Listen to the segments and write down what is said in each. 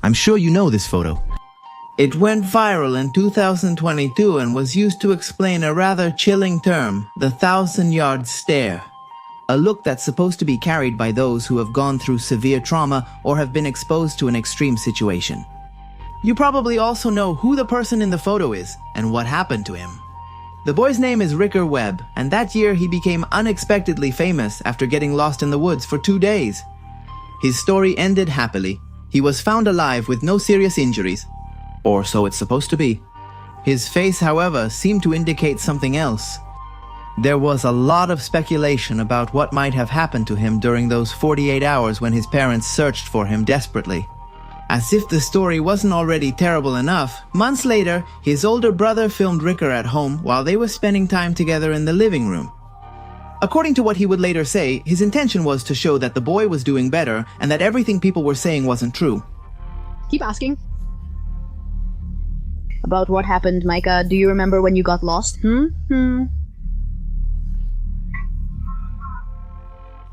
I'm sure you know this photo. It went viral in 2022 and was used to explain a rather chilling term, the 1,000-yard stare. A look that's supposed to be carried by those who have gone through severe trauma or have been exposed to an extreme situation. You probably also know who the person in the photo is and what happened to him. The boy's name is Ricker Webb, and that year he became unexpectedly famous after getting lost in the woods for 2 days. His story ended happily. He was found alive with no serious injuries. Or so it's supposed to be. His face, however, seemed to indicate something else. There was a lot of speculation about what might have happened to him during those 48 hours when his parents searched for him desperately. As if the story wasn't already terrible enough, months later, his older brother filmed Ricker at home while they were spending time together in the living room. According to what he would later say, his intention was to show that the boy was doing better and that everything people were saying wasn't true. Keep asking. About what happened, Micah. Do you remember when you got lost?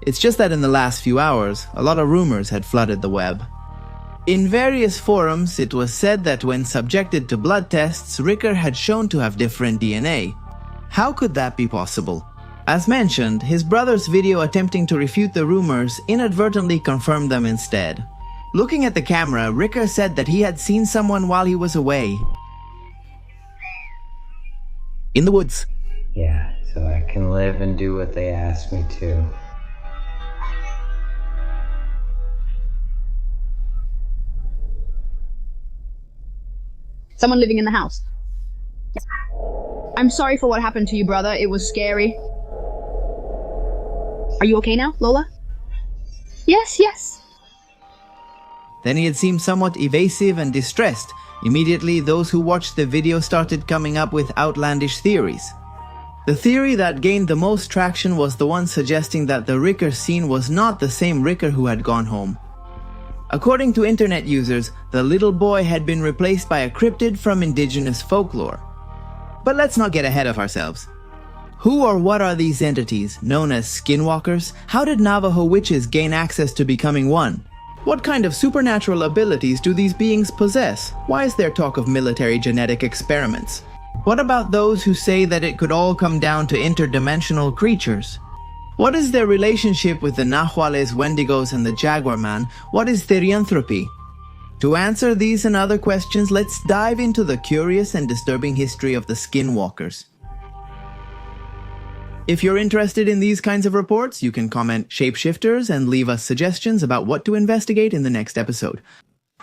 It's just that in the last few hours, a lot of rumors had flooded the web. In various forums, it was said that when subjected to blood tests, Ricker had shown to have different DNA. How could that be possible? As mentioned, his brother's video attempting to refute the rumors inadvertently confirmed them instead. Looking at the camera, Ricker said that he had seen someone while he was away. In the woods. Yeah, so I can live and do what they ask me to. Someone living in the house. Yes. I'm sorry for what happened to you, brother. It was scary. Are you okay now, Lola? Yes. Then he had seemed somewhat evasive and distressed. Immediately, those who watched the video started coming up with outlandish theories. The theory that gained the most traction was the one suggesting that the Ricker seen was not the same Ricker who had gone home. According to internet users, the little boy had been replaced by a cryptid from indigenous folklore. But let's not get ahead of ourselves. Who or what are these entities, known as Skinwalkers? How did Navajo witches gain access to becoming one? What kind of supernatural abilities do these beings possess? Why is there talk of military genetic experiments? What about those who say that it could all come down to interdimensional creatures? What is their relationship with the Nahuales, Wendigos, and the Jaguar Man? What is therianthropy? To answer these and other questions, let's dive into the curious and disturbing history of the Skinwalkers. If you're interested in these kinds of reports, you can comment shapeshifters and leave us suggestions about what to investigate in the next episode.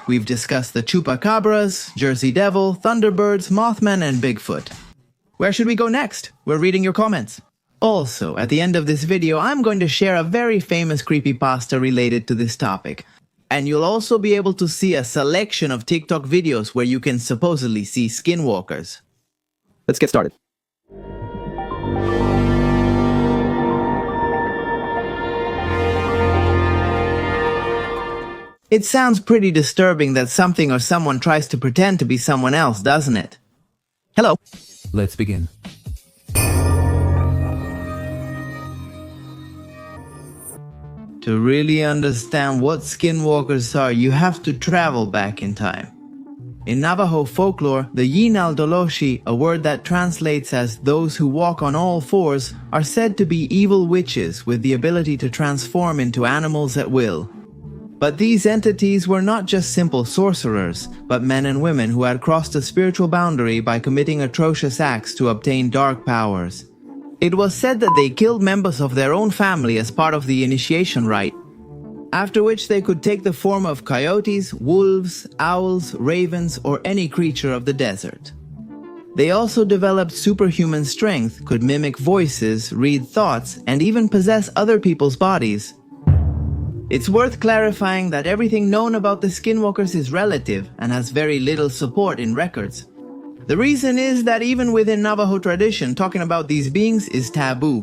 We've discussed the Chupacabras, Jersey Devil, Thunderbirds, Mothman, and Bigfoot. Where should we go next? We're reading your comments. Also, at the end of this video, I'm going to share a very famous creepypasta related to this topic. And you'll also be able to see a selection of TikTok videos where you can supposedly see Skinwalkers. Let's get started. It sounds pretty disturbing that something or someone tries to pretend to be someone else, doesn't it? Hello. Let's begin. To really understand what Skinwalkers are, you have to travel back in time. In Navajo folklore, the Yinaldoloshi, a word that translates as those who walk on all fours, are said to be evil witches with the ability to transform into animals at will. But these entities were not just simple sorcerers, but men and women who had crossed a spiritual boundary by committing atrocious acts to obtain dark powers. It was said that they killed members of their own family as part of the initiation rite, after which they could take the form of coyotes, wolves, owls, ravens, or any creature of the desert. They also developed superhuman strength, could mimic voices, read thoughts, and even possess other people's bodies. It's worth clarifying that everything known about the Skinwalkers is relative and has very little support in records. The reason is that even within Navajo tradition, talking about these beings is taboo.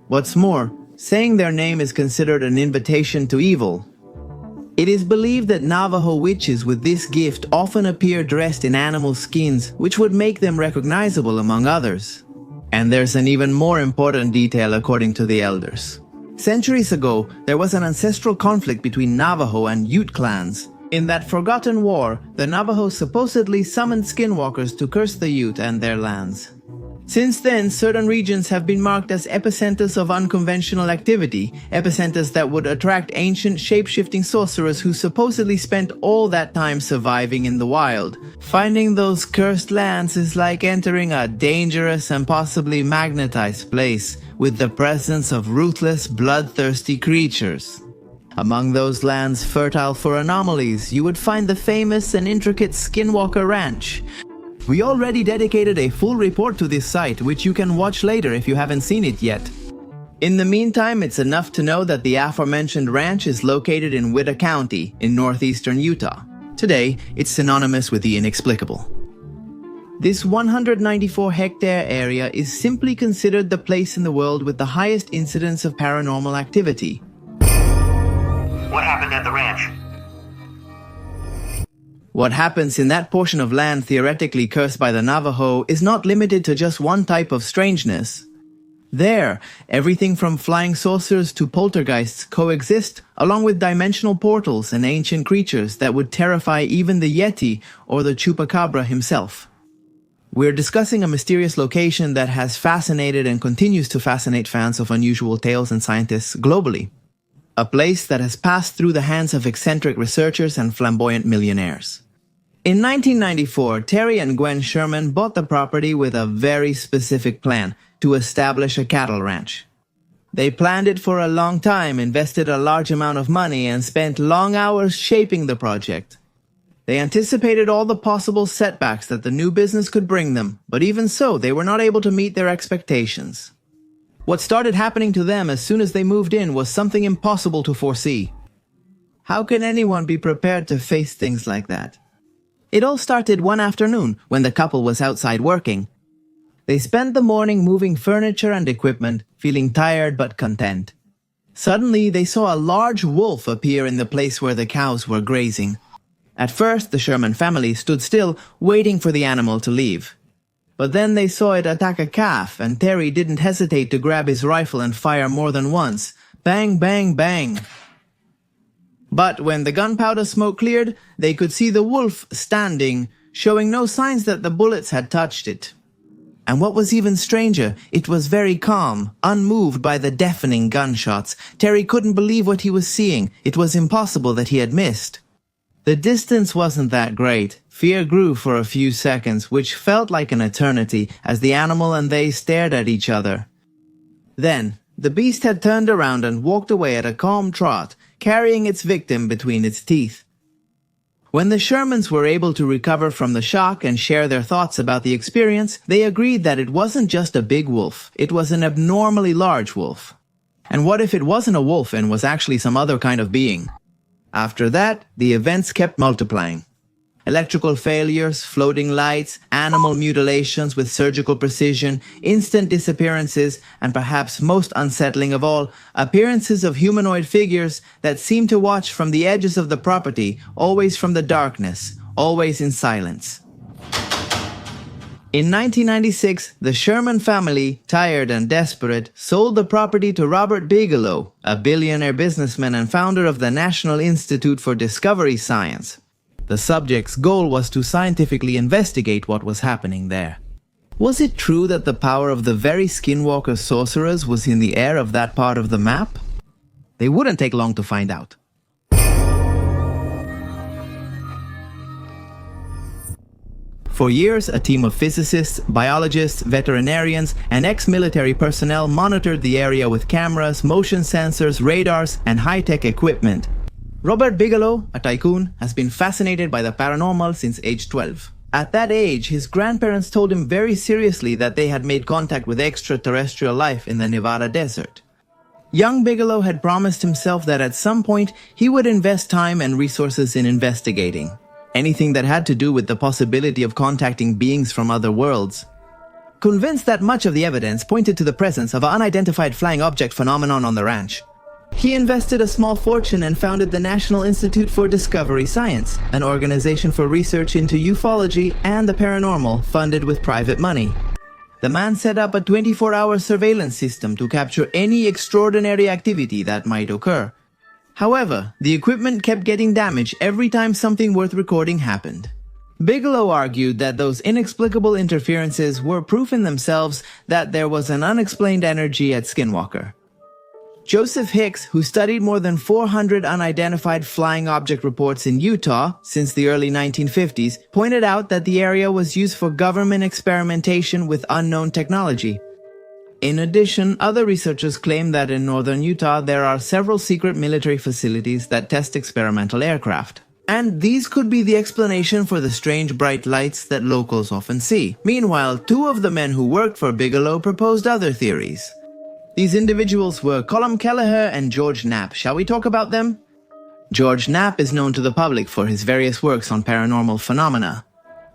What's more, saying their name is considered an invitation to evil. It is believed that Navajo witches with this gift often appear dressed in animal skins, which would make them recognizable among others. And there's an even more important detail according to the elders. Centuries ago, there was an ancestral conflict between Navajo and Ute clans. In that forgotten war, the Navajo supposedly summoned Skinwalkers to curse the Ute and their lands. Since then, certain regions have been marked as epicenters of unconventional activity, epicenters that would attract ancient shape-shifting sorcerers who supposedly spent all that time surviving in the wild. Finding those cursed lands is like entering a dangerous and possibly magnetized place with the presence of ruthless, bloodthirsty creatures. Among those lands fertile for anomalies, you would find the famous and intricate Skinwalker Ranch. We already dedicated a full report to this site, which you can watch later if you haven't seen it yet. In the meantime, it's enough to know that the aforementioned ranch is located in Witta County in northeastern Utah. Today, it's synonymous with the inexplicable. This 194-hectare area is simply considered the place in the world with the highest incidence of paranormal activity. What happened at the ranch? What happens in that portion of land theoretically cursed by the Navajo is not limited to just one type of strangeness. There, everything from flying saucers to poltergeists coexist, along with dimensional portals and ancient creatures that would terrify even the Yeti or the Chupacabra himself. We're discussing a mysterious location that has fascinated and continues to fascinate fans of unusual tales and scientists globally. A place that has passed through the hands of eccentric researchers and flamboyant millionaires. In 1994, Terry and Gwen Sherman bought the property with a very specific plan to establish a cattle ranch. They planned it for a long time, invested a large amount of money, and spent long hours shaping the project. They anticipated all the possible setbacks that the new business could bring them, but even so, they were not able to meet their expectations. What started happening to them as soon as they moved in was something impossible to foresee. How can anyone be prepared to face things like that? It all started one afternoon when the couple was outside working. They spent the morning moving furniture and equipment, feeling tired but content. Suddenly, they saw a large wolf appear in the place where the cows were grazing. At first, the Sherman family stood still, waiting for the animal to leave. But then they saw it attack a calf, and Terry didn't hesitate to grab his rifle and fire more than once. Bang, bang, bang. But when the gunpowder smoke cleared, they could see the wolf standing, showing no signs that the bullets had touched it. And what was even stranger, it was very calm, unmoved by the deafening gunshots. Terry couldn't believe what he was seeing. It was impossible that he had missed. The distance wasn't that great. Fear grew for a few seconds, which felt like an eternity, as the animal and they stared at each other. Then, the beast had turned around and walked away at a calm trot, carrying its victim between its teeth. When the Shermans were able to recover from the shock and share their thoughts about the experience, they agreed that it wasn't just a big wolf, it was an abnormally large wolf. And what if it wasn't a wolf and was actually some other kind of being? After that, the events kept multiplying. Electrical failures, floating lights, animal mutilations with surgical precision, instant disappearances, and perhaps most unsettling of all, appearances of humanoid figures that seemed to watch from the edges of the property, always from the darkness, always in silence. In 1996, the Sherman family, tired and desperate, sold the property to Robert Bigelow, a billionaire businessman and founder of the National Institute for Discovery Science. The subject's goal was to scientifically investigate what was happening there. Was it true that the power of the very Skinwalker sorcerers was in the air of that part of the map? They wouldn't take long to find out. For years, a team of physicists, biologists, veterinarians, and ex-military personnel monitored the area with cameras, motion sensors, radars, and high-tech equipment. Robert Bigelow, a tycoon, has been fascinated by the paranormal since age 12. At that age, his grandparents told him very seriously that they had made contact with extraterrestrial life in the Nevada desert. Young Bigelow had promised himself that at some point he would invest time and resources in investigating anything that had to do with the possibility of contacting beings from other worlds. Convinced that much of the evidence pointed to the presence of an unidentified flying object phenomenon on the ranch, he invested a small fortune and founded the National Institute for Discovery Science, an organization for research into ufology and the paranormal funded with private money. The man set up a 24-hour surveillance system to capture any extraordinary activity that might occur. However, the equipment kept getting damaged every time something worth recording happened. Bigelow argued that those inexplicable interferences were proof in themselves that there was an unexplained energy at Skinwalker. Joseph Hicks, who studied more than 400 unidentified flying object reports in Utah since the early 1950s, pointed out that the area was used for government experimentation with unknown technology. In addition, other researchers claim that in northern Utah there are several secret military facilities that test experimental aircraft. And these could be the explanation for the strange bright lights that locals often see. Meanwhile, two of the men who worked for Bigelow proposed other theories. These individuals were Colm Kelleher and George Knapp. Shall we talk about them? George Knapp is known to the public for his various works on paranormal phenomena.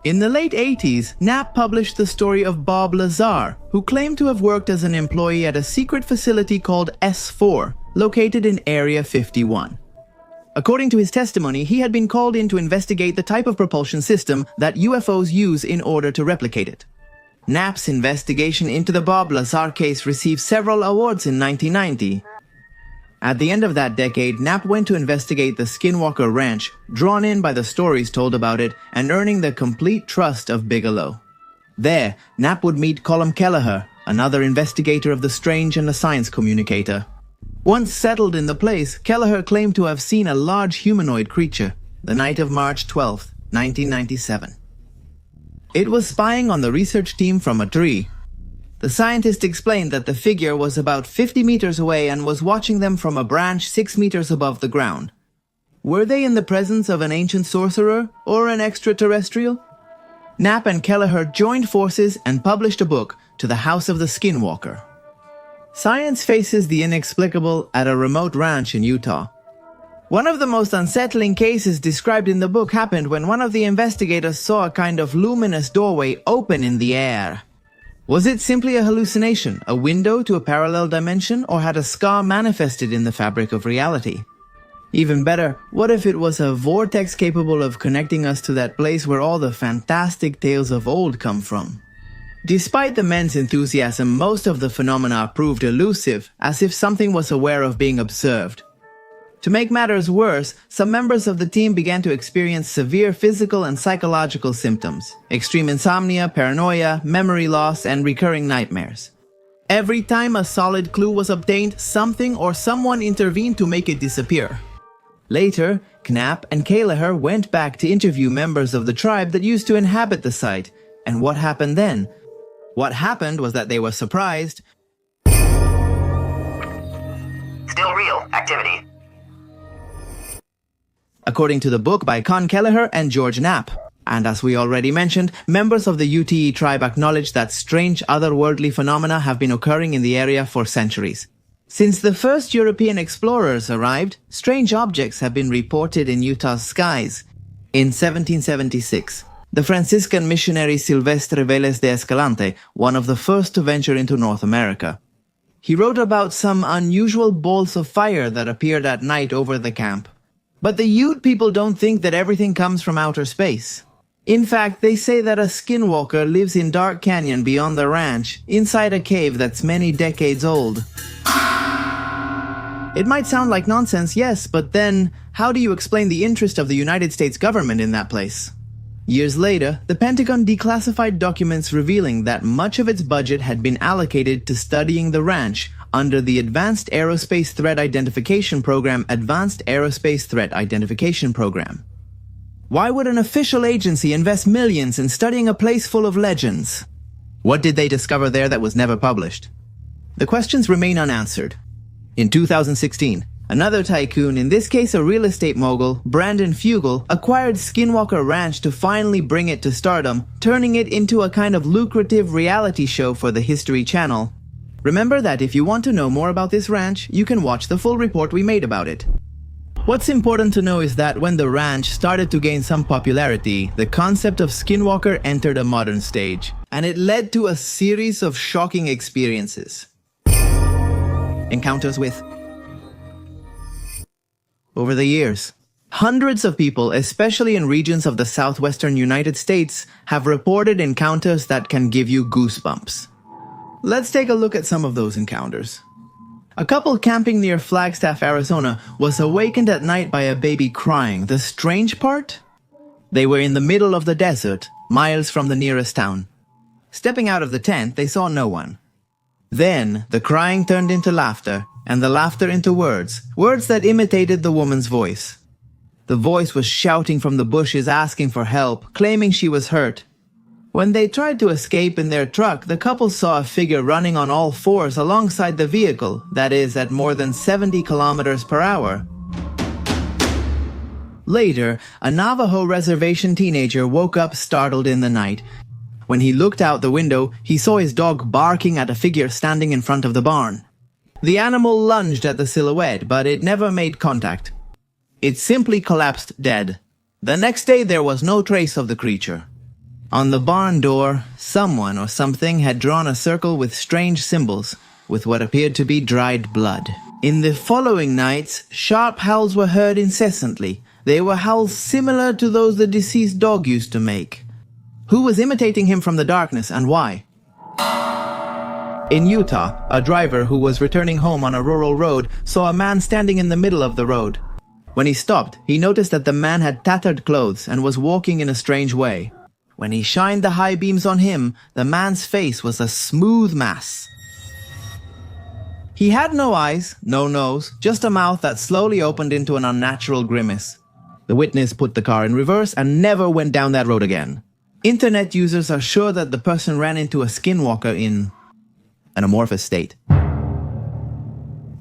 In the late 80s, Knapp published the story of Bob Lazar, who claimed to have worked as an employee at a secret facility called S4, located in Area 51. According to his testimony, he had been called in to investigate the type of propulsion system that UFOs use in order to replicate it. Knapp's investigation into the Bob Lazar case received several awards in 1990. At the end of that decade, Knapp went to investigate the Skinwalker Ranch, drawn in by the stories told about it and earning the complete trust of Bigelow. There, Knapp would meet Colm Kelleher, another investigator of the strange and a science communicator. Once settled in the place, Kelleher claimed to have seen a large humanoid creature, the night of March 12, 1997. It was spying on the research team from a tree. The scientist explained that the figure was about 50 meters away and was watching them from a branch 6 meters above the ground. Were they in the presence of an ancient sorcerer or an extraterrestrial? Knapp and Kelleher joined forces and published a book, To the House of the Skinwalker. Science faces the inexplicable at a remote ranch in Utah. One of the most unsettling cases described in the book happened when one of the investigators saw a kind of luminous doorway open in the air. Was it simply a hallucination, a window to a parallel dimension, or had a scar manifested in the fabric of reality? Even better, what if it was a vortex capable of connecting us to that place where all the fantastic tales of old come from? Despite the men's enthusiasm, most of the phenomena proved elusive, as if something was aware of being observed. To make matters worse, some members of the team began to experience severe physical and psychological symptoms: extreme insomnia, paranoia, memory loss, and recurring nightmares. Every time a solid clue was obtained, something or someone intervened to make it disappear. Later, Knapp and Kelleher went back to interview members of the tribe that used to inhabit the site. And what happened then? What happened was that they were surprised. Still real activity. According to the book by Colm Kelleher and George Knapp. And as we already mentioned, members of the UTE tribe acknowledge that strange otherworldly phenomena have been occurring in the area for centuries. Since the first European explorers arrived, strange objects have been reported in Utah's skies. In 1776, the Franciscan missionary Silvestre Vélez de Escalante, one of the first to venture into North America. He wrote about some unusual balls of fire that appeared at night over the camp. But the Ute people don't think that everything comes from outer space. In fact, they say that a skinwalker lives in dark canyon beyond the ranch, inside a cave that's many decades old. It might sound like nonsense, yes, but then, how do you explain the interest of the United States government in that place? Years later, the Pentagon declassified documents revealing that much of its budget had been allocated to studying the ranch under the Advanced Aerospace Threat Identification Program Why would an official agency invest millions in studying a place full of legends? What did they discover there that was never published? The questions remain unanswered. In 2016, another tycoon, in this case a real estate mogul, Brandon Fugel, acquired Skinwalker Ranch to finally bring it to stardom, turning it into a kind of lucrative reality show for the History Channel. Remember that if you want to know more about this ranch, you can watch the full report we made about it. What's important to know is that when the ranch started to gain some popularity, the concept of Skinwalker entered a modern stage, and it led to a series of shocking experiences. Encounters with. Over the years, hundreds of people, especially in regions of the southwestern United States, have reported encounters that can give you goosebumps. Let's take a look at some of those encounters. A couple camping near Flagstaff, Arizona, was awakened at night by a baby crying. The strange part? They were in the middle of the desert, miles from the nearest town. Stepping out of the tent, they saw no one. Then, the crying turned into laughter, and the laughter into words that imitated the woman's voice. The voice was shouting from the bushes, asking for help, claiming she was hurt. When they tried to escape in their truck, the couple saw a figure running on all fours alongside the vehicle, that is, at more than 70 kilometers per hour. Later, a Navajo reservation teenager woke up startled in the night. When he looked out the window, he saw his dog barking at a figure standing in front of the barn. The animal lunged at the silhouette, but it never made contact. It simply collapsed dead. The next day, there was no trace of the creature. On the barn door, someone or something had drawn a circle with strange symbols, with what appeared to be dried blood. In the following nights, sharp howls were heard incessantly. They were howls similar to those the deceased dog used to make. Who was imitating him from the darkness, and why? In Utah, a driver who was returning home on a rural road saw a man standing in the middle of the road. When he stopped, he noticed that the man had tattered clothes and was walking in a strange way. When he shined the high beams on him, the man's face was a smooth mass. He had no eyes, no nose, just a mouth that slowly opened into an unnatural grimace. The witness put the car in reverse and never went down that road again. Internet users are sure that the person ran into a skinwalker in an amorphous state.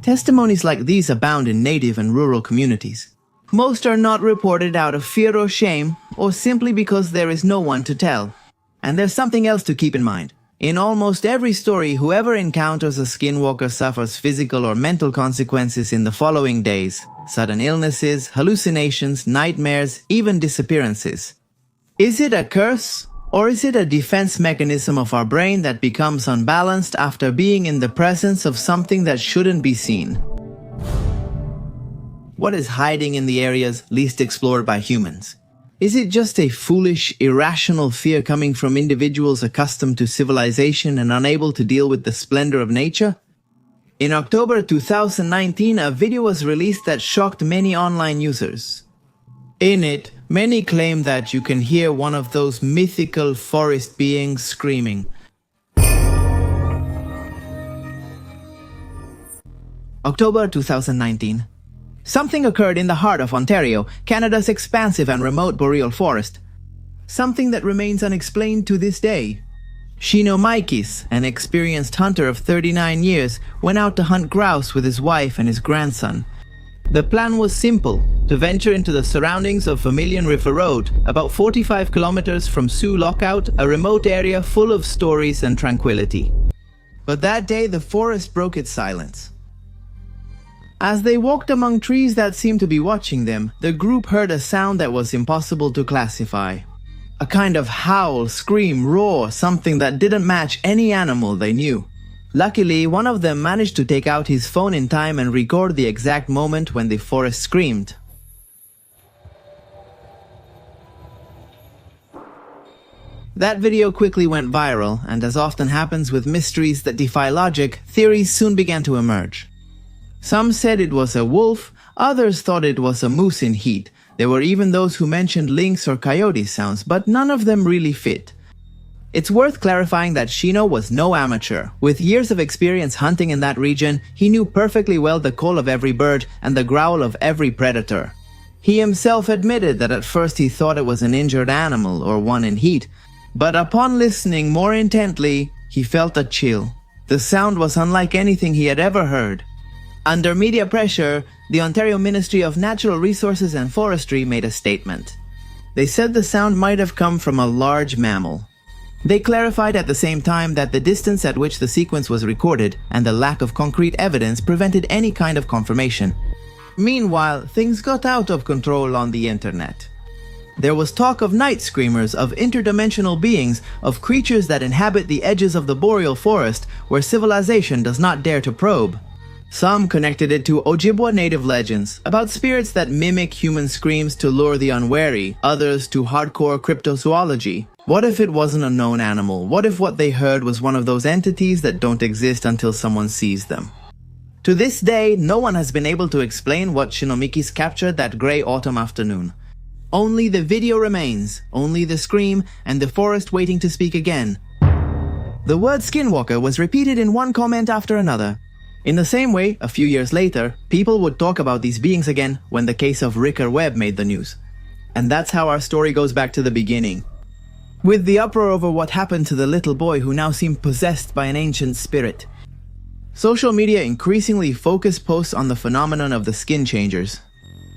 Testimonies like these abound in native and rural communities. Most are not reported out of fear or shame, or simply because there is no one to tell. And there's something else to keep in mind. In almost every story, whoever encounters a skinwalker suffers physical or mental consequences in the following days: sudden illnesses, hallucinations, nightmares, even disappearances. Is it a curse? Or is it a defense mechanism of our brain that becomes unbalanced after being in the presence of something that shouldn't be seen? What is hiding in the areas least explored by humans? Is it just a foolish, irrational fear coming from individuals accustomed to civilization and unable to deal with the splendor of nature? In October 2019, a video was released that shocked many online users. In it, many claim that you can hear one of those mythical forest beings screaming. October 2019. Something occurred in the heart of Ontario, Canada's expansive and remote boreal forest. Something that remains unexplained to this day. Shino Maikis, an experienced hunter of 39 years, went out to hunt grouse with his wife and his grandson. The plan was simple: to venture into the surroundings of Vermilion River Road, about 45 kilometers from Sioux Lookout, a remote area full of stories and tranquility. But that day, the forest broke its silence. As they walked among trees that seemed to be watching them, the group heard a sound that was impossible to classify. A kind of howl, scream, roar, something that didn't match any animal they knew. Luckily, one of them managed to take out his phone in time and record the exact moment when the forest screamed. That video quickly went viral, and as often happens with mysteries that defy logic, theories soon began to emerge. Some said it was a wolf, others thought it was a moose in heat. There were even those who mentioned lynx or coyote sounds, but none of them really fit. It's worth clarifying that Shino was no amateur. With years of experience hunting in that region, he knew perfectly well the call of every bird and the growl of every predator. He himself admitted that at first he thought it was an injured animal or one in heat, but upon listening more intently, he felt a chill. The sound was unlike anything he had ever heard. Under media pressure, the Ontario Ministry of Natural Resources and Forestry made a statement. They said the sound might have come from a large mammal. They clarified at the same time that the distance at which the sequence was recorded and the lack of concrete evidence prevented any kind of confirmation. Meanwhile, things got out of control on the internet. There was talk of night screamers, of interdimensional beings, of creatures that inhabit the edges of the boreal forest where civilization does not dare to probe. Some connected it to Ojibwa native legends, about spirits that mimic human screams to lure the unwary, others to hardcore cryptozoology. What if it wasn't a known animal? What if what they heard was one of those entities that don't exist until someone sees them? To this day, no one has been able to explain what Shinomikis captured that grey autumn afternoon. Only the video remains, only the scream, and the forest waiting to speak again. The word Skinwalker was repeated in one comment after another. In the same way, a few years later, people would talk about these beings again when the case of Webb made the news. And that's how our story goes back to the beginning. With the uproar over what happened to the little boy who now seemed possessed by an ancient spirit, social media increasingly focused posts on the phenomenon of the skin changers.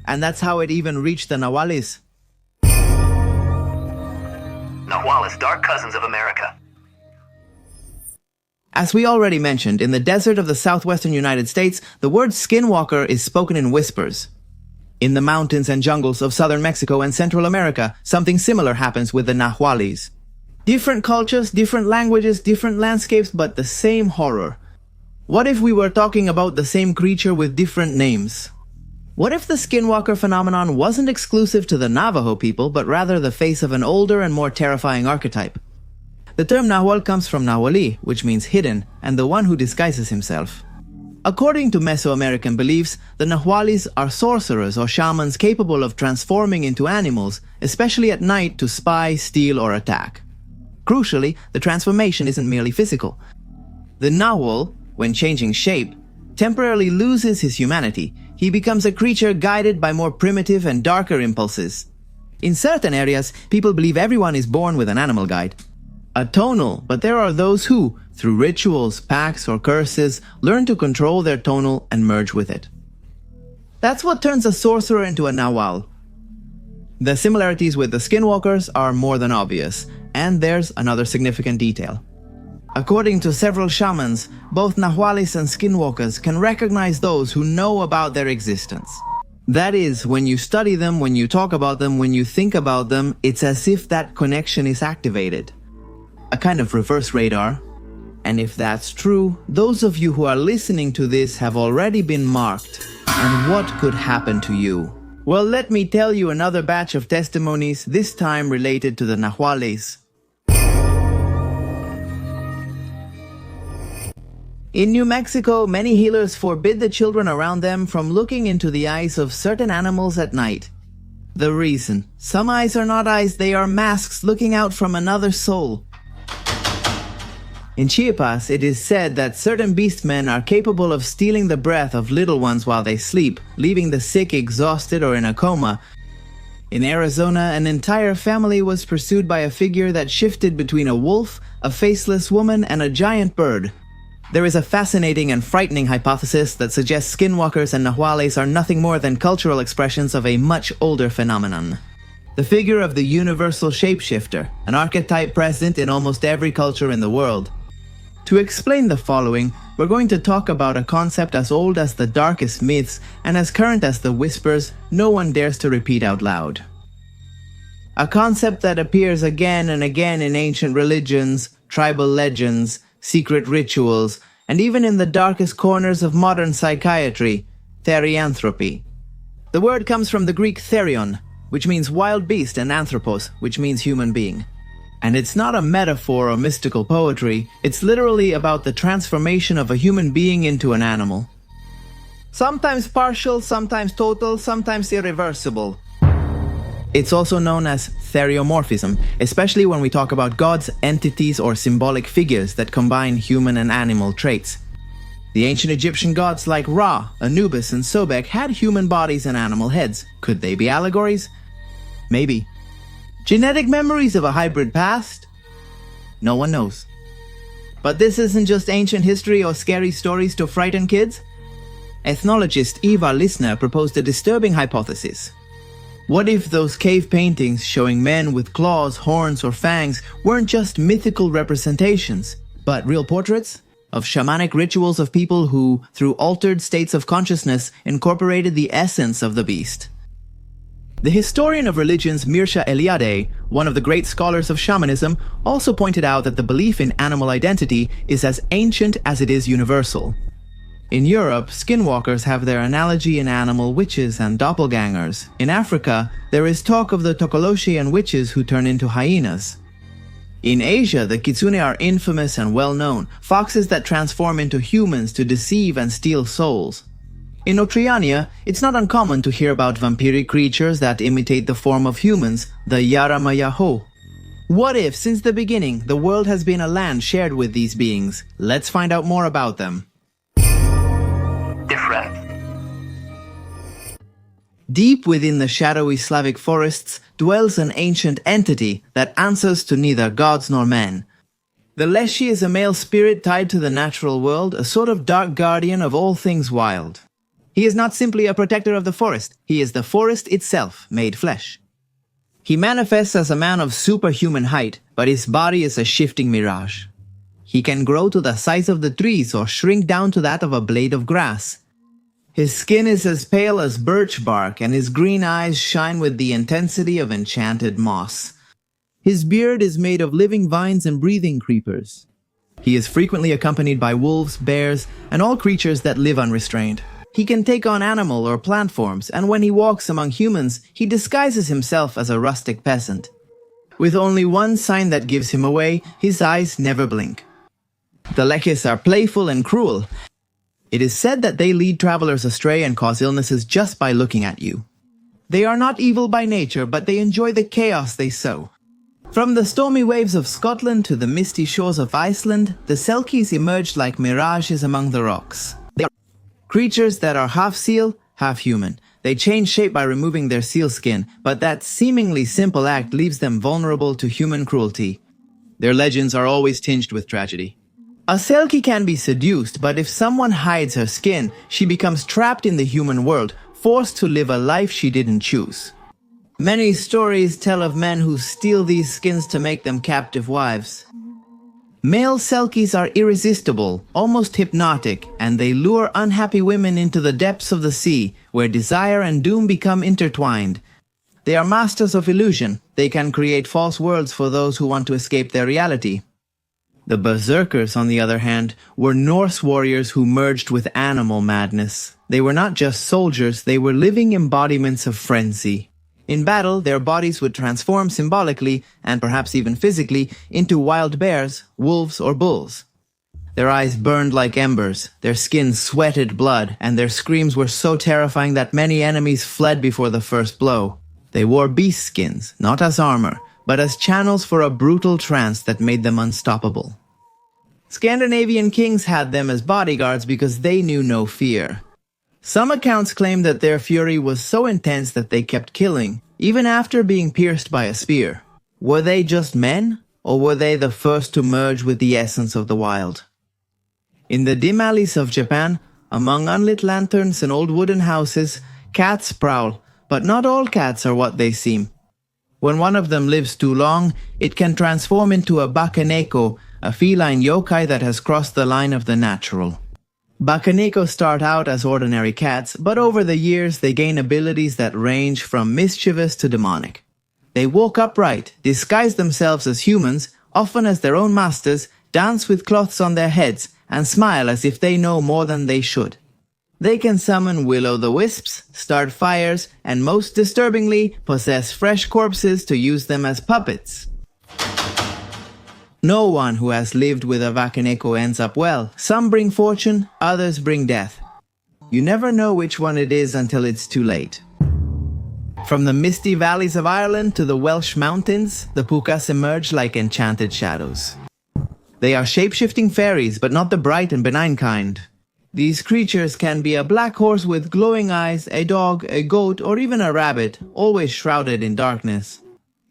And that's how it even reached the Nahuales. Nahuales, dark cousins of America. As we already mentioned, in the desert of the southwestern United States, the word Skinwalker is spoken in whispers. In the mountains and jungles of southern Mexico and Central America, something similar happens with the Nahuales. Different cultures, different languages, different landscapes, but the same horror. What if we were talking about the same creature with different names? What if the Skinwalker phenomenon wasn't exclusive to the Navajo people, but rather the face of an older and more terrifying archetype? The term Nahual comes from Nahuali, which means hidden, and the one who disguises himself. According to Mesoamerican beliefs, the Nahuales are sorcerers or shamans capable of transforming into animals, especially at night to spy, steal, or attack. Crucially, the transformation isn't merely physical. The Nahual, when changing shape, temporarily loses his humanity. He becomes a creature guided by more primitive and darker impulses. In certain areas, people believe everyone is born with an animal guide. A tonal, but there are those who, through rituals, pacts, or curses, learn to control their tonal and merge with it. That's what turns a sorcerer into a Nahual. The similarities with the Skinwalkers are more than obvious, and there's another significant detail. According to several shamans, both Nahuales and Skinwalkers can recognize those who know about their existence. That is, when you study them, when you talk about them, when you think about them, it's as if that connection is activated. A kind of reverse radar. And if that's true, those of you who are listening to this have already been marked. And what could happen to you? Well, let me tell you another batch of testimonies, this time related to the Nahuales. In New Mexico, many healers forbid the children around them from looking into the eyes of certain animals at night. The reason: some eyes are not eyes, they are masks looking out from another soul. In Chiapas, it is said that certain beastmen are capable of stealing the breath of little ones while they sleep, leaving the sick exhausted or in a coma. In Arizona, an entire family was pursued by a figure that shifted between a wolf, a faceless woman, and a giant bird. There is a fascinating and frightening hypothesis that suggests Skinwalkers and Nahuales are nothing more than cultural expressions of a much older phenomenon. The figure of the universal shapeshifter, an archetype present in almost every culture in the world. To explain the following, we're going to talk about a concept as old as the darkest myths and as current as the whispers no one dares to repeat out loud. A concept that appears again and again in ancient religions, tribal legends, secret rituals, and even in the darkest corners of modern psychiatry: therianthropy. The word comes from the Greek therion, which means wild beast, and anthropos, which means human being. And it's not a metaphor or mystical poetry, it's literally about the transformation of a human being into an animal. Sometimes partial, sometimes total, sometimes irreversible. It's also known as theriomorphism, especially when we talk about gods, entities, or symbolic figures that combine human and animal traits. The ancient Egyptian gods like Ra, Anubis, and Sobek had human bodies and animal heads. Could they be allegories? Maybe. Genetic memories of a hybrid past? No one knows. But this isn't just ancient history or scary stories to frighten kids. Ethnologist Eva Lisner proposed a disturbing hypothesis. What if those cave paintings showing men with claws, horns, or fangs weren't just mythical representations, but real portraits of shamanic rituals of people who, through altered states of consciousness, incorporated the essence of the beast? The historian of religions Mirsha Eliade, one of the great scholars of shamanism, also pointed out that the belief in animal identity is as ancient as it is universal. In Europe, skinwalkers have their analogy in animal witches and doppelgangers. In Africa, there is talk of the Tokoloshi and witches who turn into hyenas. In Asia, the kitsune are infamous and well-known, foxes that transform into humans to deceive and steal souls. In Oceania, it's not uncommon to hear about vampiric creatures that imitate the form of humans, the Yaramayaho. What if, since the beginning, the world has been a land shared with these beings? Let's find out more about them. Different. Deep within the shadowy Slavic forests dwells an ancient entity that answers to neither gods nor men. The Leshy is a male spirit tied to the natural world, a sort of dark guardian of all things wild. He is not simply a protector of the forest, he is the forest itself, made flesh. He manifests as a man of superhuman height, but his body is a shifting mirage. He can grow to the size of the trees or shrink down to that of a blade of grass. His skin is as pale as birch bark, and his green eyes shine with the intensity of enchanted moss. His beard is made of living vines and breathing creepers. He is frequently accompanied by wolves, bears, and all creatures that live unrestrained. He can take on animal or plant forms, and when he walks among humans, he disguises himself as a rustic peasant. With only one sign that gives him away, his eyes never blink. The Lekis are playful and cruel. It is said that they lead travelers astray and cause illnesses just by looking at you. They are not evil by nature, but they enjoy the chaos they sow. From the stormy waves of Scotland to the misty shores of Iceland, the Selkies emerged like mirages among the rocks. They are creatures that are half seal, half human. They change shape by removing their seal skin, but that seemingly simple act leaves them vulnerable to human cruelty. Their legends are always tinged with tragedy. A Selkie can be seduced, but if someone hides her skin, she becomes trapped in the human world, forced to live a life she didn't choose. Many stories tell of men who steal these skins to make them captive wives. Male Selkies are irresistible, almost hypnotic, and they lure unhappy women into the depths of the sea, where desire and doom become intertwined. They are masters of illusion. They can create false worlds for those who want to escape their reality. The Berserkers, on the other hand, were Norse warriors who merged with animal madness. They were not just soldiers, they were living embodiments of frenzy. In battle, their bodies would transform symbolically, and perhaps even physically, into wild bears, wolves, or bulls. Their eyes burned like embers, their skin sweated blood, and their screams were so terrifying that many enemies fled before the first blow. They wore beast skins, not as armor, but as channels for a brutal trance that made them unstoppable. Scandinavian kings had them as bodyguards because they knew no fear. Some accounts claim that their fury was so intense that they kept killing, even after being pierced by a spear. Were they just men, or were they the first to merge with the essence of the wild? In the dim alleys of Japan, among unlit lanterns and old wooden houses, cats prowl, but not all cats are what they seem. When one of them lives too long, it can transform into a bakaneko, a feline yokai that has crossed the line of the natural. Bakaneko start out as ordinary cats, but over the years they gain abilities that range from mischievous to demonic. They walk upright, disguise themselves as humans, often as their own masters, dance with cloths on their heads, and smile as if they know more than they should. They can summon will-o'-the-wisps, start fires, and most disturbingly, possess fresh corpses to use them as puppets. No one who has lived with a Bakaneko ends up well. Some bring fortune, others bring death. You never know which one it is until it's too late. From the misty valleys of Ireland to the Welsh mountains, the pukas emerge like enchanted shadows. They are shape-shifting fairies, but not the bright and benign kind. These creatures can be a black horse with glowing eyes, a dog, a goat, or even a rabbit, always shrouded in darkness.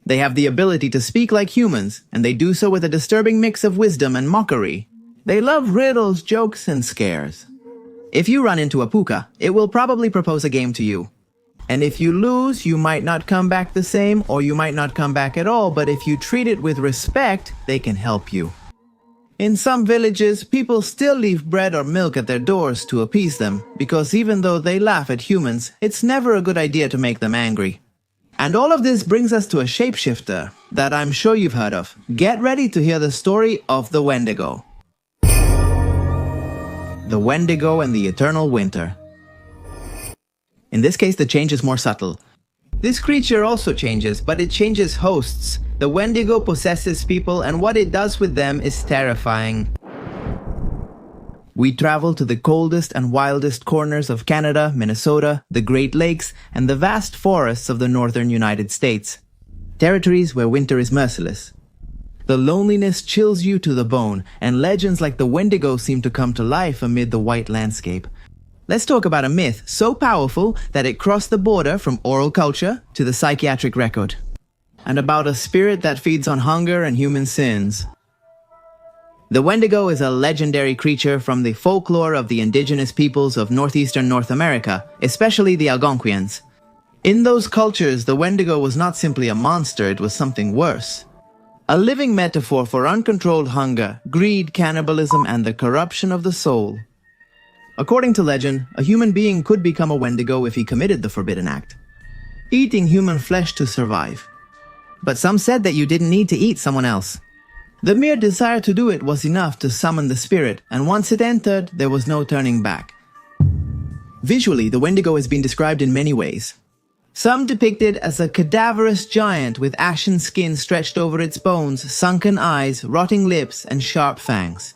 They have the ability to speak like humans, and they do so with a disturbing mix of wisdom and mockery. They love riddles, jokes, and scares. If you run into a puka, it will probably propose a game to you. And if you lose, you might not come back the same, or you might not come back at all, but if you treat it with respect, they can help you. In some villages, people still leave bread or milk at their doors to appease them, because even though they laugh at humans, it's never a good idea to make them angry. And all of this brings us to a shapeshifter that I'm sure you've heard of. Get ready to hear the story of the Wendigo. The Wendigo and the Eternal Winter. In this case, the change is more subtle. This creature also changes, but it changes hosts. The Wendigo possesses people, and what it does with them is terrifying. We travel to the coldest and wildest corners of Canada, Minnesota, the Great Lakes, and the vast forests of the northern United States. Territories where winter is merciless. The loneliness chills you to the bone, and legends like the Wendigo seem to come to life amid the white landscape. Let's talk about a myth so powerful that it crossed the border from oral culture to the psychiatric record. And about a spirit that feeds on hunger and human sins. The Wendigo is a legendary creature from the folklore of the indigenous peoples of northeastern North America, especially the Algonquians. In those cultures, the Wendigo was not simply a monster, it was something worse. A living metaphor for uncontrolled hunger, greed, cannibalism, and the corruption of the soul. According to legend, a human being could become a Wendigo if he committed the forbidden act, eating human flesh to survive. But some said that you didn't need to eat someone else. The mere desire to do it was enough to summon the spirit, and once it entered, there was no turning back. Visually, the Wendigo has been described in many ways. Some depict it as a cadaverous giant with ashen skin stretched over its bones, sunken eyes, rotting lips, and sharp fangs.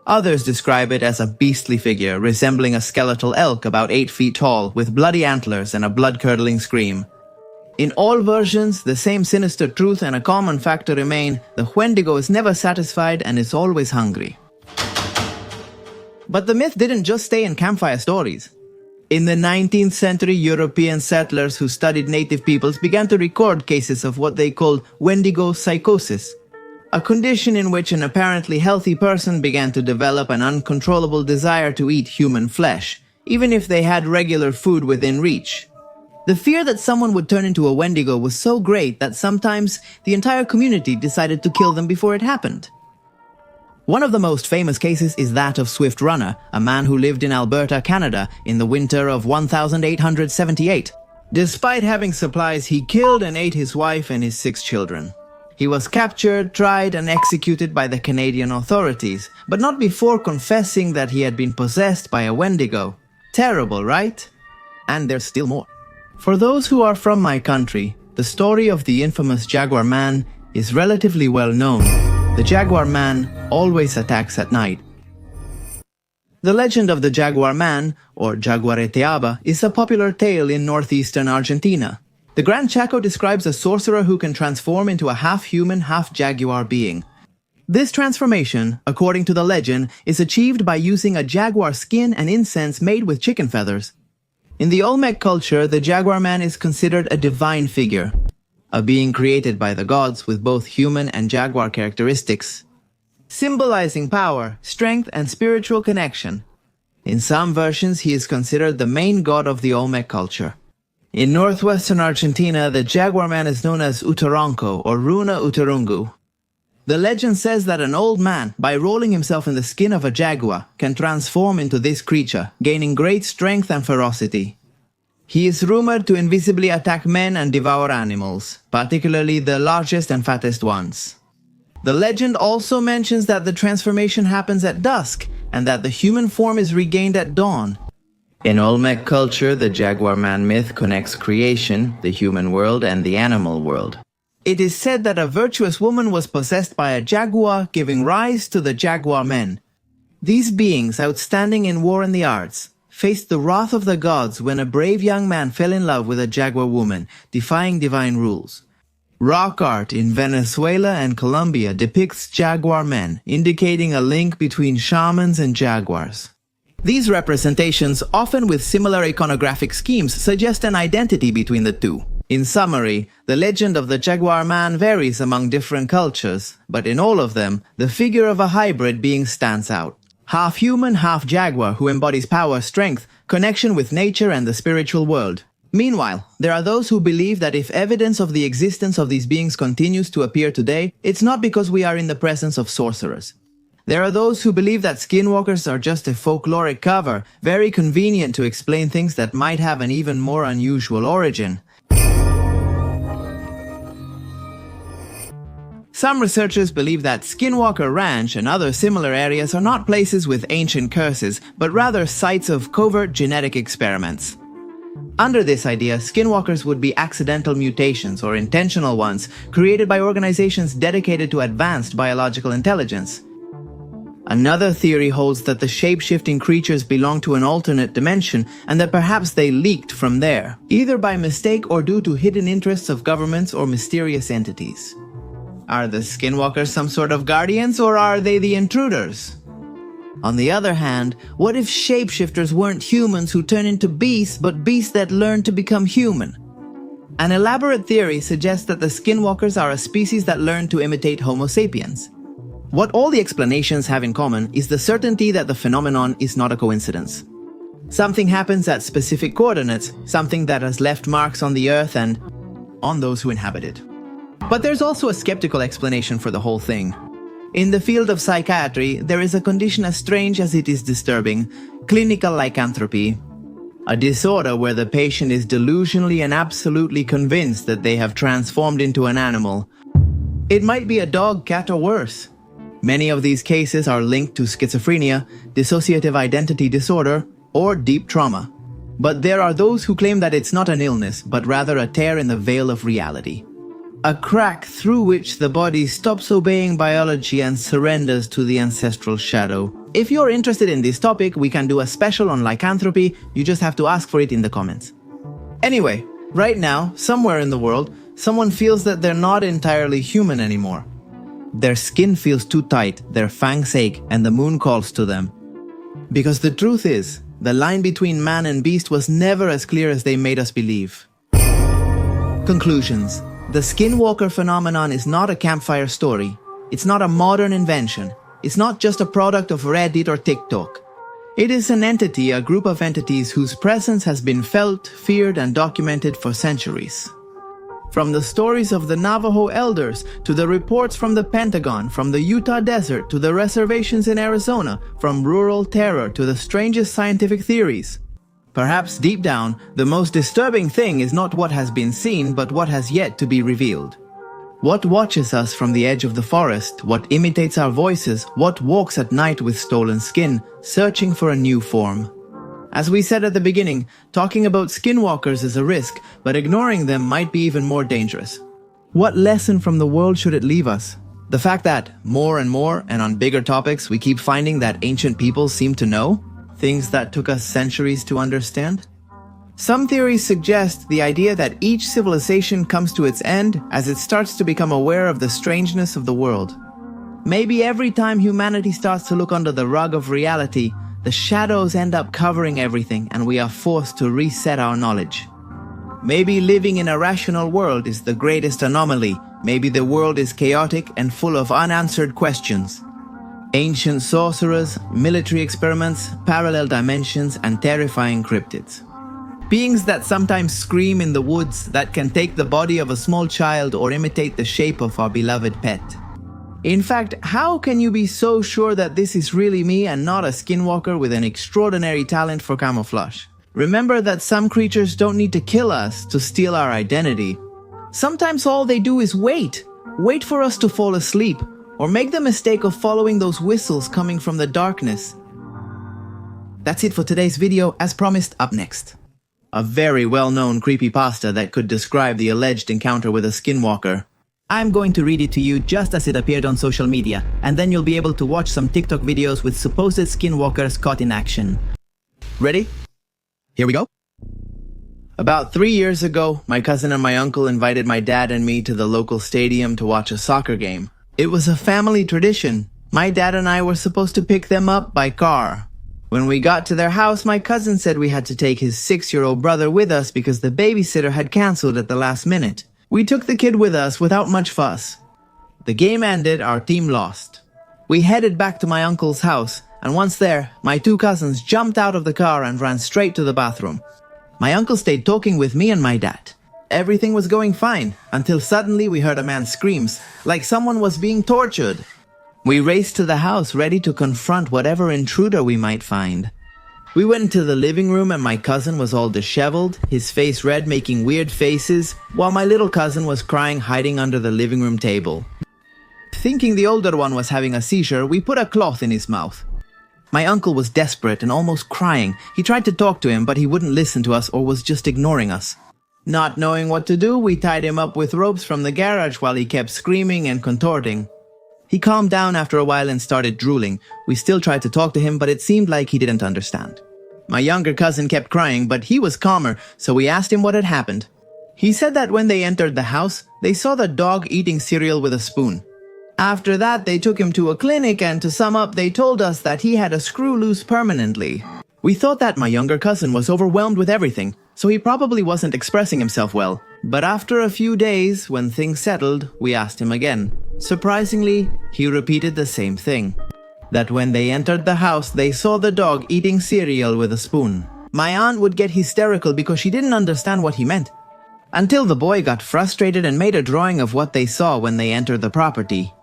Others describe it as a beastly figure resembling a skeletal elk about 8 feet tall with bloody antlers and a blood-curdling scream. In all versions, the same sinister truth and a common factor remain: the Wendigo is never satisfied and is always hungry. But the myth didn't just stay in campfire stories. In the 19th century, European settlers who studied native peoples began to record cases of what they called Wendigo psychosis, a condition in which an apparently healthy person began to develop an uncontrollable desire to eat human flesh, even if they had regular food within reach. The fear that someone would turn into a Wendigo was so great that sometimes the entire community decided to kill them before it happened. One of the most famous cases is that of Swift Runner, a man who lived in Alberta, Canada, in the winter of 1878. Despite having supplies, he killed and ate his wife and his 6 children. He was captured, tried, and executed by the Canadian authorities, but not before confessing that he had been possessed by a Wendigo. Terrible, right? And there's still more. For those who are from my country, the story of the infamous Jaguar Man is relatively well known. The Jaguar Man always attacks at night. The legend of the Jaguar Man, or Jaguareteaba, is a popular tale in northeastern Argentina. The Gran Chaco describes a sorcerer who can transform into a half-human, half-jaguar being. This transformation, according to the legend, is achieved by using a jaguar skin and incense made with chicken feathers. In the Olmec culture, the Jaguar Man is considered a divine figure, a being created by the gods with both human and jaguar characteristics, symbolizing power, strength, and spiritual connection. In some versions, he is considered the main god of the Olmec culture. In northwestern Argentina, the Jaguar Man is known as Utaronco or Runa Uturungu. The legend says that an old man, by rolling himself in the skin of a jaguar, can transform into this creature, gaining great strength and ferocity. He is rumored to invisibly attack men and devour animals, particularly the largest and fattest ones. The legend also mentions that the transformation happens at dusk, and that the human form is regained at dawn. In Olmec culture, the Jaguar Man myth connects creation, the human world, and the animal world. It is said that a virtuous woman was possessed by a jaguar, giving rise to the Jaguar Men. These beings, outstanding in war and the arts, faced the wrath of the gods when a brave young man fell in love with a jaguar woman, defying divine rules. Rock art in Venezuela and Colombia depicts Jaguar Men, indicating a link between shamans and jaguars. These representations, often with similar iconographic schemes, suggest an identity between the two. In summary, the legend of the Jaguar Man varies among different cultures, but in all of them, the figure of a hybrid being stands out. Half human, half jaguar, who embodies power, strength, connection with nature and the spiritual world. Meanwhile, there are those who believe that if evidence of the existence of these beings continues to appear today, it's not because we are in the presence of sorcerers. There are those who believe that Skinwalkers are just a folkloric cover, very convenient to explain things that might have an even more unusual origin. Some researchers believe that Skinwalker Ranch and other similar areas are not places with ancient curses, but rather sites of covert genetic experiments. Under this idea, skinwalkers would be accidental mutations or intentional ones created by organizations dedicated to advanced biological intelligence. Another theory holds that the shape-shifting creatures belong to an alternate dimension and that perhaps they leaked from there, either by mistake or due to hidden interests of governments or mysterious entities. Are the skinwalkers some sort of guardians, or are they the intruders? On the other hand, what if shapeshifters weren't humans who turn into beasts, but beasts that learn to become human? An elaborate theory suggests that the skinwalkers are a species that learn to imitate Homo sapiens. What all the explanations have in common is the certainty that the phenomenon is not a coincidence. Something happens at specific coordinates, something that has left marks on the Earth and on those who inhabit it. But there's also a skeptical explanation for the whole thing. In the field of psychiatry, there is a condition as strange as it is disturbing: clinical lycanthropy. A disorder where the patient is delusionally and absolutely convinced that they have transformed into an animal. It might be a dog, cat, or worse. Many of these cases are linked to schizophrenia, dissociative identity disorder, or deep trauma. But there are those who claim that it's not an illness, but rather a tear in the veil of reality. A crack through which the body stops obeying biology and surrenders to the ancestral shadow. If you're interested in this topic, we can do a special on lycanthropy. You just have to ask for it in the comments. Anyway, right now, somewhere in the world, someone feels that they're not entirely human anymore. Their skin feels too tight, their fangs ache, and the moon calls to them. Because the truth is, the line between man and beast was never as clear as they made us believe. Conclusions. The skinwalker phenomenon is not a campfire story. It's not a modern invention. It's not just a product of Reddit or TikTok. It is an entity, a group of entities whose presence has been felt, feared, and documented for centuries. From the stories of the Navajo elders, to the reports from the Pentagon, from the Utah desert to the reservations in Arizona, from rural terror to the strangest scientific theories. Perhaps deep down, the most disturbing thing is not what has been seen, but what has yet to be revealed. What watches us from the edge of the forest, what imitates our voices, what walks at night with stolen skin, searching for a new form. As we said at the beginning, talking about skinwalkers is a risk, but ignoring them might be even more dangerous. What lesson from the world should it leave us? The fact that, more and more, and on bigger topics, we keep finding that ancient peoples seem to know? Things that took us centuries to understand? Some theories suggest the idea that each civilization comes to its end as it starts to become aware of the strangeness of the world. Maybe every time humanity starts to look under the rug of reality, the shadows end up covering everything and we are forced to reset our knowledge. Maybe living in a rational world is the greatest anomaly. Maybe the world is chaotic and full of unanswered questions. Ancient sorcerers, military experiments, parallel dimensions, and terrifying cryptids. Beings that sometimes scream in the woods, that can take the body of a small child or imitate the shape of our beloved pet. In fact, how can you be so sure that this is really me and not a skinwalker with an extraordinary talent for camouflage? Remember that some creatures don't need to kill us to steal our identity. Sometimes all they do is wait for us to fall asleep, or make the mistake of following those whistles coming from the darkness. That's it for today's video. As promised, up next, a very well-known creepypasta that could describe the alleged encounter with a skinwalker. I'm going to read it to you just as it appeared on social media, and then you'll be able to watch some TikTok videos with supposed skinwalkers caught in action. Ready? Here we go. About 3 years ago, my cousin and my uncle invited my dad and me to the local stadium to watch a soccer game. It was a family tradition. My dad and I were supposed to pick them up by car. When we got to their house, my cousin said we had to take his 6-year-old brother with us because the babysitter had cancelled at the last minute. We took the kid with us without much fuss. The game ended, our team lost. We headed back to my uncle's house, and once there, my 2 cousins jumped out of the car and ran straight to the bathroom. My uncle stayed talking with me and my dad. Everything was going fine, until suddenly we heard a man's screams, like someone was being tortured. We raced to the house, ready to confront whatever intruder we might find. We went into the living room and my cousin was all disheveled, his face red, making weird faces, while my little cousin was crying, hiding under the living room table. Thinking the older one was having a seizure, we put a cloth in his mouth. My uncle was desperate and almost crying. He tried to talk to him, but he wouldn't listen to us or was just ignoring us. Not knowing what to do, we tied him up with ropes from the garage while he kept screaming and contorting. He calmed down after a while and started drooling. We still tried to talk to him, but it seemed like he didn't understand. My younger cousin kept crying, but he was calmer, so we asked him what had happened. He said that when they entered the house, they saw the dog eating cereal with a spoon. After that, they took him to a clinic, and to sum up, they told us that he had a screw loose permanently. We thought that my younger cousin was overwhelmed with everything, so he probably wasn't expressing himself well. But after a few days, when things settled, we asked him again. Surprisingly, he repeated the same thing. That when they entered the house, they saw the dog eating cereal with a spoon. My aunt would get hysterical because she didn't understand what he meant. Until the boy got frustrated and made a drawing of what they saw when they entered the property.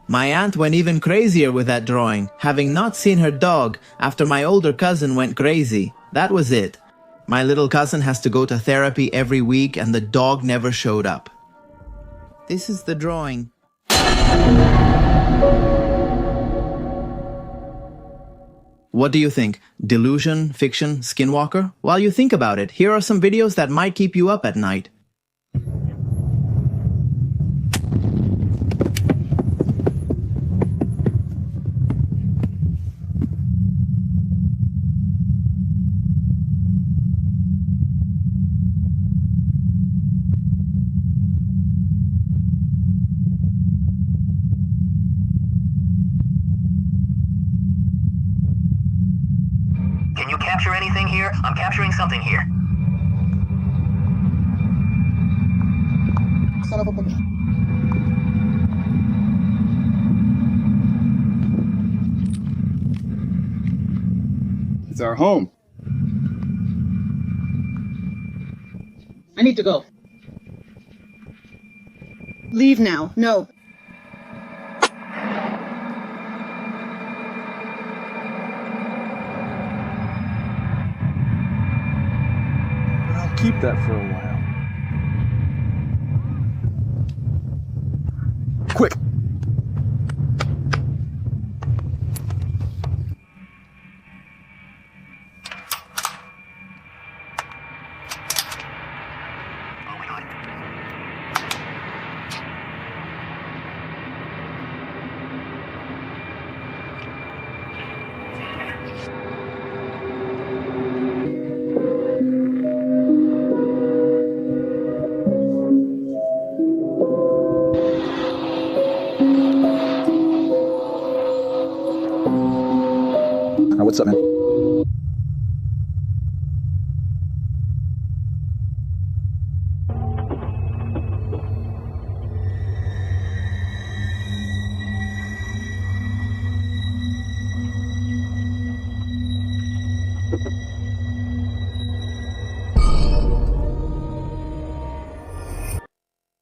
My aunt went even crazier with that drawing, having not seen her dog after my older cousin went crazy. That was it. My little cousin has to go to therapy every week and the dog never showed up. This is the drawing. What do you think? Delusion, fiction, Skinwalker? While you think about it, here are some videos that might keep you up at night. Can you capture anything here? I'm capturing something here. Son of a bitch. It's our home. I need to go. Leave now. No. But I'll keep that for a while. Quick! Oh my god. What's up, man?